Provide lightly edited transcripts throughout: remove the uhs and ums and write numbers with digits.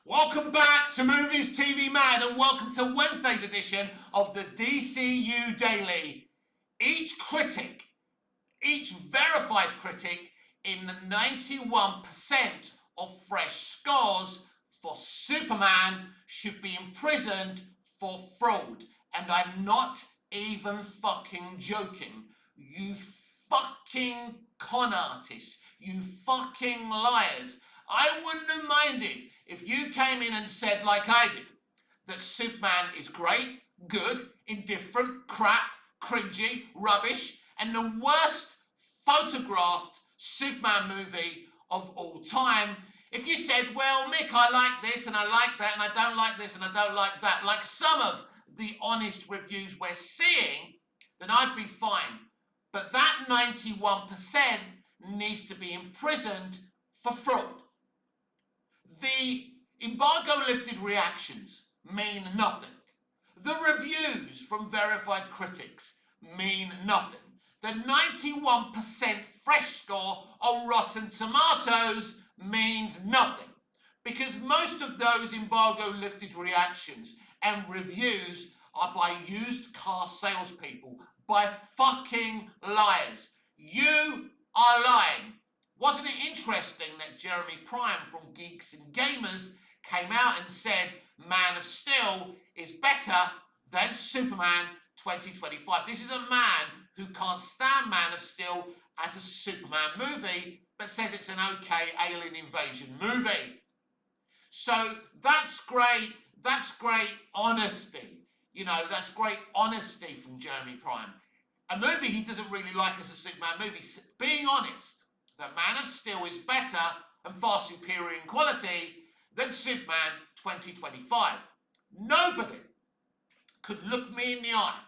Welcome back to Movies TV Mad and welcome to Wednesday's edition of the DCU Daily. Each verified critic in 91% of fresh scores for Superman should be imprisoned for fraud. And I'm not even fucking joking. You fucking con artists. You fucking liars. I wouldn't have minded if you came in and said, like I did, that Superman is great, good, indifferent, crap, cringy, rubbish, and the worst photographed Superman movie of all time. If you said, well, Mick, I like this and I like that and I don't like this and I don't like that, like some of the honest reviews we're seeing, then I'd be fine. But that 91% needs to be imprisoned for fraud. The embargo lifted reactions mean nothing. The reviews from verified critics mean nothing. The 91% fresh score on Rotten Tomatoes means nothing. Because most of those embargo lifted reactions and reviews are by used car salespeople, by fucking liars. You are lying. Wasn't it interesting that Jeremy Prime from Geeks and Gamers came out and said Man of Steel is better than Superman 2025? This is a man who can't stand Man of Steel as a Superman movie, but says it's an okay alien invasion movie. So that's great honesty. That's great honesty from Jeremy Prime. A movie he doesn't really like as a Superman movie. Being honest, that Man of Steel is better and far superior in quality than Superman 2025. Nobody could look me in the eye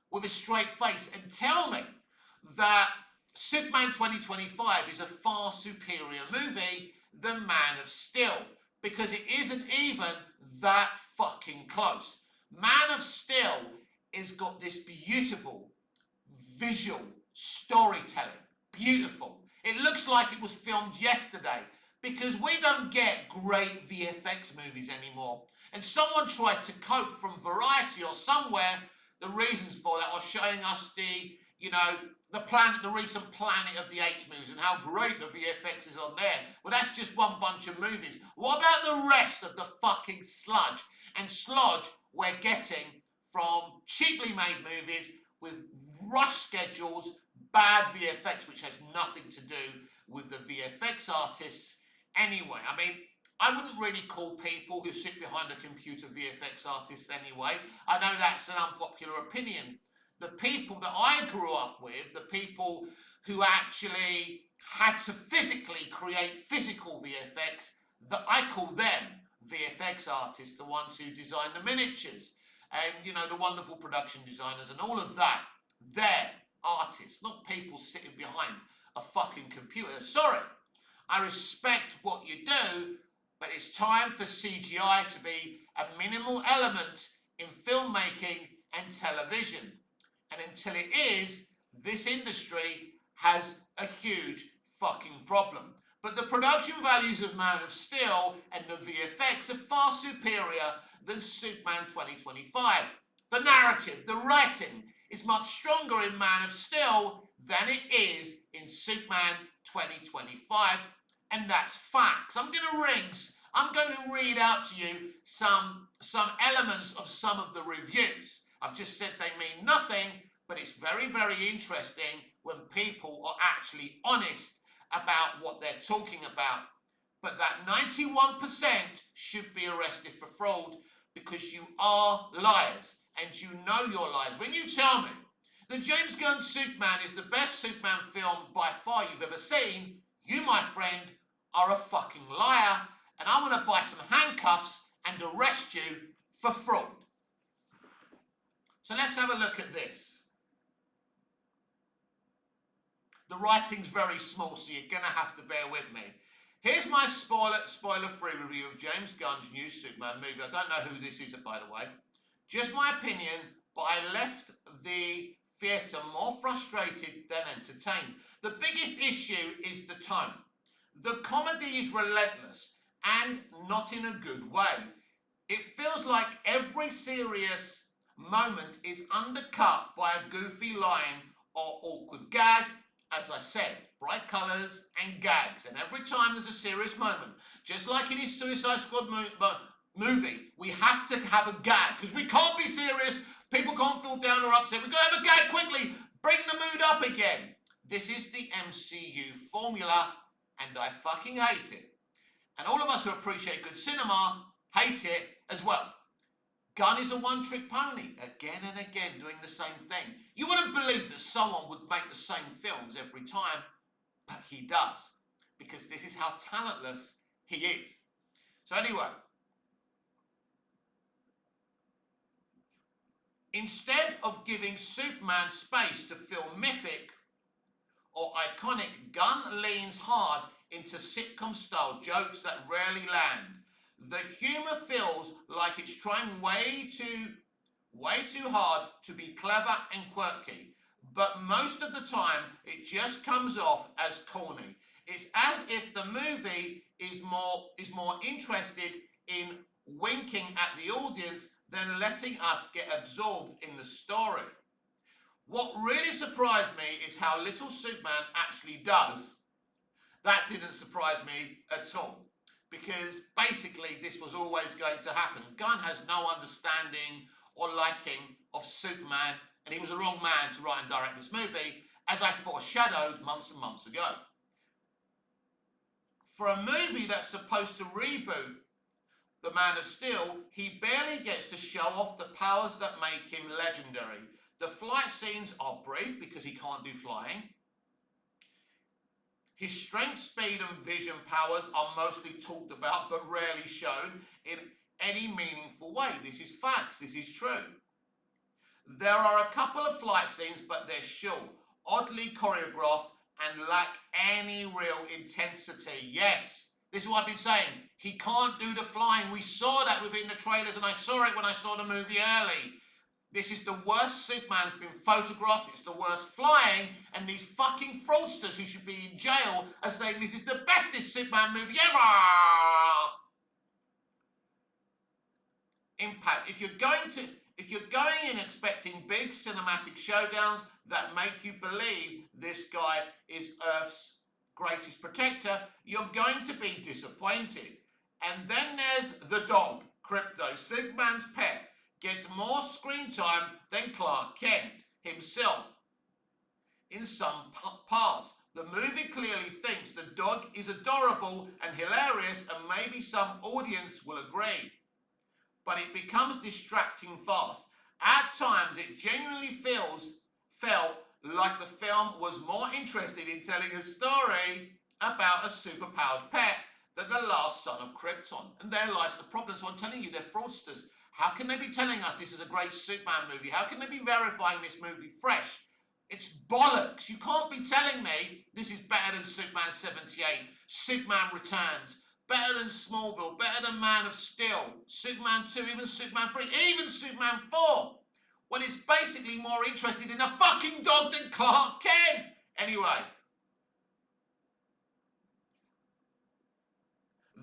with a straight face and tell me that Superman 2025 is a far superior movie than Man of Steel, because it isn't even that fucking close. Man of Steel has got this beautiful visual storytelling. Beautiful. It looks like it was filmed yesterday, because we don't get great VFX movies anymore. And someone tried to quote from Variety or somewhere the reasons for that, or showing us the recent Planet of the Apes movies and how great the VFX is on there. Well, that's just one bunch of movies. What about the rest of the fucking sludge and slodge we're getting from cheaply made movies with rush schedules, bad VFX, which has nothing to do with the VFX artists anyway? I mean, I wouldn't really call people who sit behind a computer VFX artists anyway. I know that's an unpopular opinion. The people that I grew up with, the people who actually had to physically create physical VFX, that I call them VFX artists, the ones who design the miniatures and, the wonderful production designers and all of that. They're artists, not people sitting behind a fucking computer. Sorry, I respect what you do, but it's time for CGI to be a minimal element in filmmaking and television. And until it is, this industry has a huge fucking problem. But the production values of Man of Steel and the VFX are far superior than Superman 2025. The narrative, the writing is much stronger in Man of Steel than it is in Superman 2025. And that's facts. I'm going to read out to you some elements of some of the reviews. I've just said they mean nothing, but it's very, very interesting when people are actually honest about what they're talking about. But that 91% should be arrested for fraud, because you are liars and you know you're liars. When you tell me that James Gunn's Superman is the best Superman film by far you've ever seen, you, my friend, are a fucking liar, and I'm going to buy some handcuffs and arrest you for fraud. So let's have a look at this. The writing's very small, so you're going to have to bear with me. Here's my spoiler-free review of James Gunn's new Superman movie. I don't know who this is, by the way. Just my opinion, but I left the theatre more frustrated than entertained. The biggest issue is the tone. The comedy is relentless and not in a good way. It feels like every serious moment is undercut by a goofy line or awkward gag. As I said, bright colours and gags, and every time there's a serious moment, just like in his Suicide Squad movie, we have to have a gag, because we can't be serious, people can't feel down or upset, we've got to have a gag quickly, bring the mood up again. This is the MCU formula, and I fucking hate it. And all of us who appreciate good cinema hate it as well. Gunn is a one-trick pony, again and again doing the same thing. You wouldn't believe that someone would make the same films every time, but he does, because this is how talentless he is. So anyway, instead of giving Superman space to feel mythic or iconic, Gunn leans hard into sitcom-style jokes that rarely land. The humour feels like it's trying way too hard to be clever and quirky, but most of the time it just comes off as corny. It's as if the movie is more interested in winking at the audience than letting us get absorbed in the story. What really surprised me is how little Superman actually does. That didn't surprise me at all, because basically this was always going to happen. Gunn has no understanding or liking of Superman, and he was the wrong man to write and direct this movie, as I foreshadowed months and months ago. For a movie that's supposed to reboot the Man of Steel, he barely gets to show off the powers that make him legendary. The flight scenes are brief because he can't do flying. His strength, speed and vision powers are mostly talked about but rarely shown in any meaningful way. This is facts, this is true. There are a couple of flight scenes, but they're short, oddly choreographed and lack any real intensity. Yes, this is what I've been saying. He can't do the flying. We saw that within the trailers, and I saw it when I saw the movie early. This is the worst Superman's been photographed. It's the worst flying, and these fucking fraudsters who should be in jail are saying this is the bestest Superman movie ever. Impact. If you're going in expecting big cinematic showdowns that make you believe this guy is Earth's greatest protector, you're going to be disappointed. And then there's the dog, Crypto, Superman's pet, gets more screen time than Clark Kent himself. In some parts, the movie clearly thinks the dog is adorable and hilarious, and maybe some audience will agree. But it becomes distracting fast. At times, it genuinely felt like the film was more interested in telling a story about a superpowered pet than the last son of Krypton. And there lies the problem. So I'm telling you, they're fraudsters. How can they be telling us this is a great Superman movie? How can they be verifying this movie fresh? It's bollocks. You can't be telling me this is better than Superman 78, Superman Returns, better than Smallville, better than Man of Steel, Superman 2, even Superman 3, even Superman 4, when it's basically more interested in a fucking dog than Clark Kent. Anyway,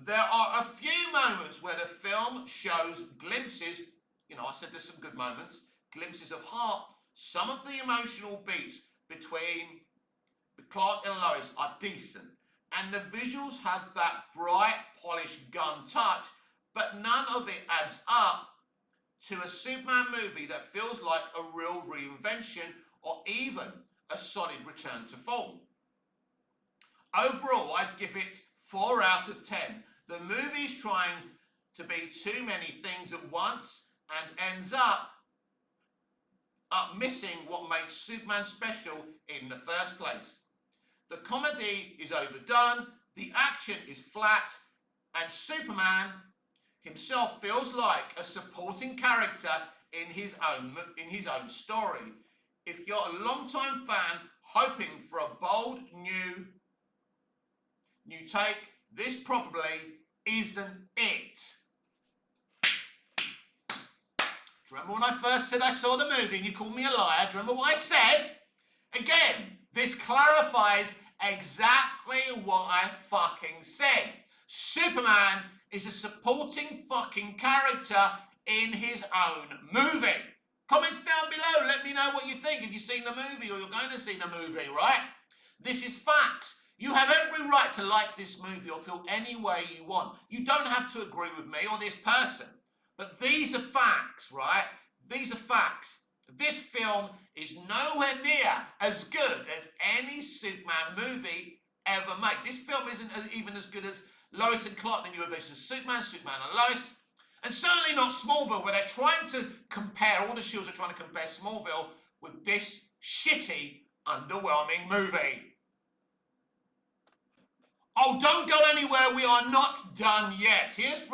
there are a few moments where the film shows glimpses, I said there's some good moments, glimpses of heart. Some of the emotional beats between Clark and Lois are decent, and the visuals have that bright, polished gun touch, but none of it adds up to a Superman movie that feels like a real reinvention or even a solid return to form. Overall, I'd give it 4 out of 10. The movie's trying to be too many things at once and ends up missing what makes Superman special in the first place. The comedy is overdone, the action is flat, and Superman himself feels like a supporting character in his own story. If you're a long-time fan hoping for a bold new take, this probably isn't it. Do you remember when I first said I saw the movie and you called me a liar? Do you remember what I said? Again, this clarifies exactly what I fucking said. Superman is a supporting fucking character in his own movie. Comments down below, let me know what you think. Have you seen the movie or you're going to see the movie, right? This is facts. You have every right to like this movie or feel any way you want. You don't have to agree with me or this person. But these are facts, right? These are facts. This film is nowhere near as good as any Superman movie ever made. This film isn't even as good as Lois and Clark, the new adventures of Superman, Superman and Lois. And certainly not Smallville, where they're trying to compare, all the shields are trying to compare Smallville with this shitty, underwhelming movie. Oh, don't go anywhere, we are not done yet. Here's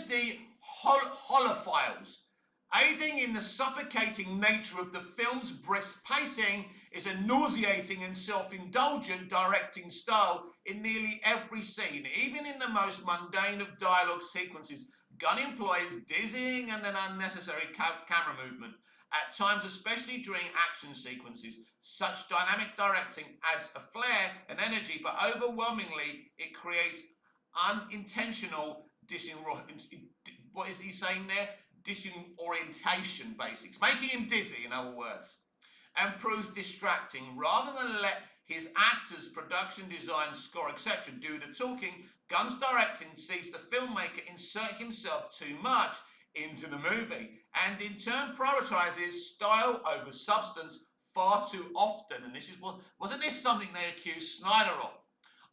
the holophiles. Aiding in the suffocating nature of the film's brisk pacing is a nauseating and self-indulgent directing style in nearly every scene. Even in the most mundane of dialogue sequences, Gunn employs dizzying and an unnecessary camera movement. At times, especially during action sequences, such dynamic directing adds a flair and energy, but overwhelmingly it creates unintentional what is he saying there? Disorientation basics, making him dizzy, in other words, and proves distracting. Rather than let his actors, production design, score, etc. do the talking, Gunn's directing sees the filmmaker insert himself too much into the movie, and in turn prioritizes style over substance far too often. And wasn't this something they accused Snyder of?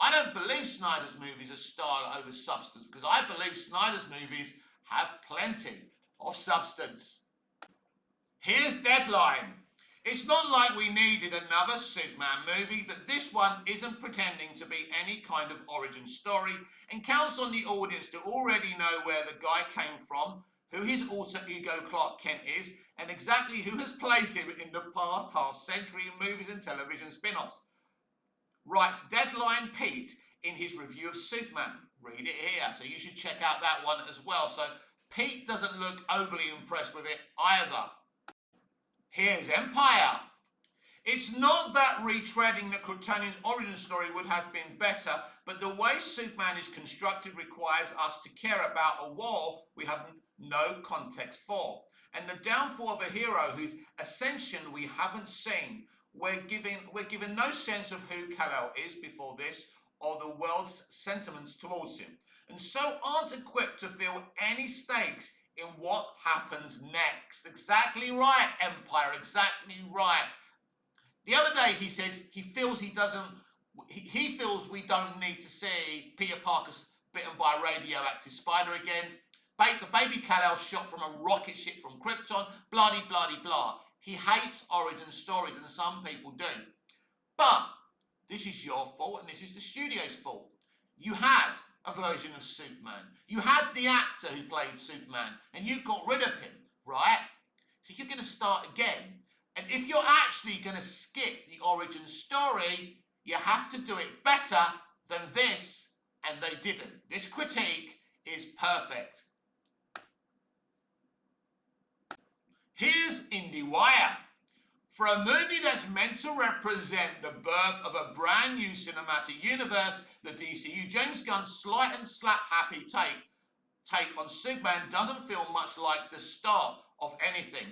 I don't believe Snyder's movies are style over substance, because I believe Snyder's movies have plenty of substance. Here's Deadline. It's not like we needed another Superman movie, but this one isn't pretending to be any kind of origin story and counts on the audience to already know where the guy came from, who his alter ego Clark Kent is, and exactly who has played him in the past half century in movies and television spin-offs. Writes Deadline Pete in his review of Superman. Read it here, so you should check out that one as well. So Pete doesn't look overly impressed with it either. Here's Empire. It's not that retreading the Kryptonian's origin story would have been better, but the way Superman is constructed requires us to care about a war we have no context for, and the downfall of a hero whose ascension we haven't seen. We're given no sense of who Kal-El is before this, or the world's sentiments towards him, and so aren't equipped to feel any stakes in what happens next. Exactly right, Empire, exactly right. The other day he said he feels we don't need to see Peter Parker bitten by a radioactive spider again. The baby Kal-El shot from a rocket ship from Krypton, blah-de-blah-de-blah. He hates origin stories, and some people do. But this is your fault, and this is the studio's fault. You had a version of Superman. You had the actor who played Superman, and you got rid of him, right? So you're going to start again. And if you're actually going to skip the origin story, you have to do it better than this, and they didn't. This critique is perfect. Here's IndieWire. For a movie that's meant to represent the birth of a brand new cinematic universe, the DCU, James Gunn's slight and slap-happy take on Superman doesn't feel much like the start of anything.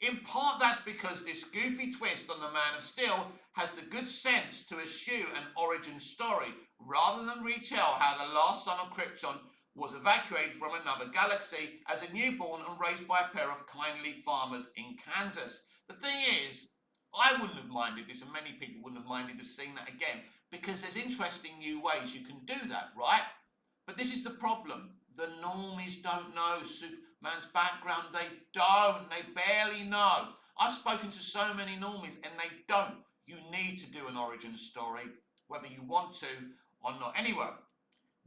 In part, that's because this goofy twist on the Man of Steel has the good sense to eschew an origin story, rather than retell how the last son of Krypton was evacuated from another galaxy as a newborn and raised by a pair of kindly farmers in Kansas. The thing is, I wouldn't have minded this, and many people wouldn't have minded of seeing that again, because there's interesting new ways you can do that, right? But this is the problem. The normies don't know Superman's background. They don't. They barely know. I've spoken to so many normies, and they don't. You need to do an origin story, whether you want to or not. Anyway,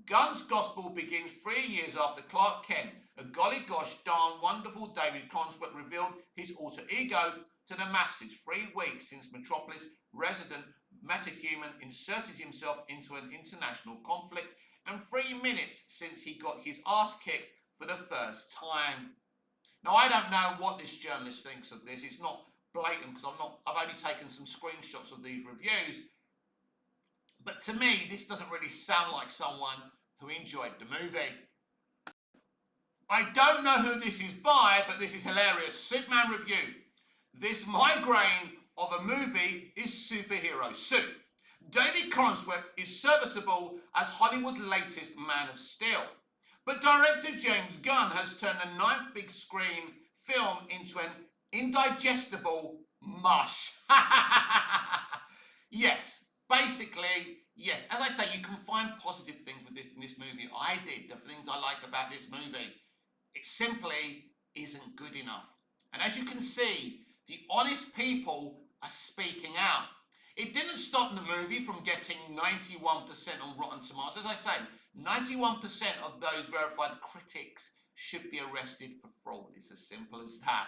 Gunn's Gospel begins 3 years after Clark Kent, a golly gosh darn wonderful David Consworth, revealed his alter ego to the masses 3 weeks since Metropolis resident metahuman inserted himself into an international conflict, and 3 minutes since he got his ass kicked for the first time. Now, I don't know what this journalist thinks of this. It's not blatant, because I've only taken some screenshots of these reviews. But to me, this doesn't really sound like someone who enjoyed the movie. I don't know who this is by, but this is hilarious. Superman review. This migraine of a movie is superhero soup. David Cornswept is serviceable as Hollywood's latest Man of Steel. But director James Gunn has turned a ninth big screen film into an indigestible mush. Yes, basically, yes. As I say, you can find positive things with this movie. I did. The things I liked about this movie. It simply isn't good enough. And as you can see, the honest people are speaking out. It didn't stop the movie from getting 91% on Rotten Tomatoes. As I say, 91% of those verified critics should be arrested for fraud. It's as simple as that.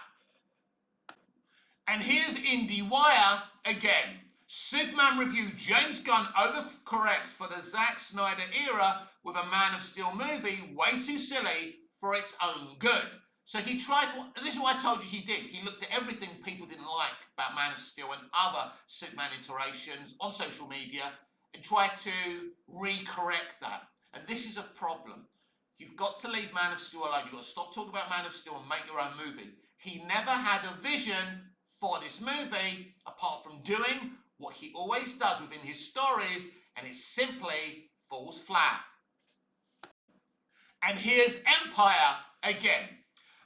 And here's IndieWire again. Superman review. James Gunn overcorrects for the Zack Snyder era with a Man of Steel movie way too silly for its own good. So he tried, this is what I told you he did. He looked at everything people didn't like about Man of Steel and other Superman iterations on social media and tried to recorrect that. And this is a problem. You've got to leave Man of Steel alone. You've got to stop talking about Man of Steel and make your own movie. He never had a vision for this movie apart from doing what he always does within his stories, and it simply falls flat. And here's Empire again.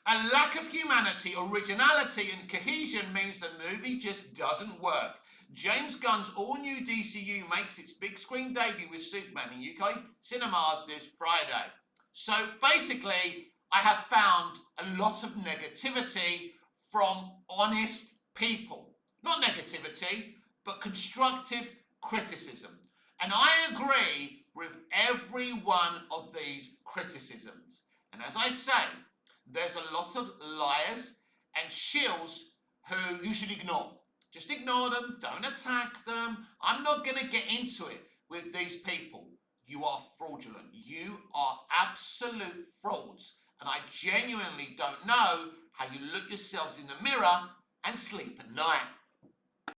A lack of humanity, originality, and cohesion means the movie just doesn't work. James Gunn's all-new DCU makes its big screen debut with Superman in UK cinemas this Friday. So basically, I have found a lot of negativity from honest people. Not negativity, but constructive criticism. And I agree with every one of these criticisms. And as I say, there's a lot of liars and shills who you should ignore. Just ignore them, don't attack them. I'm not going to get into it with these people. You are fraudulent. You are absolute frauds. And I genuinely don't know how you look yourselves in the mirror and sleep at night.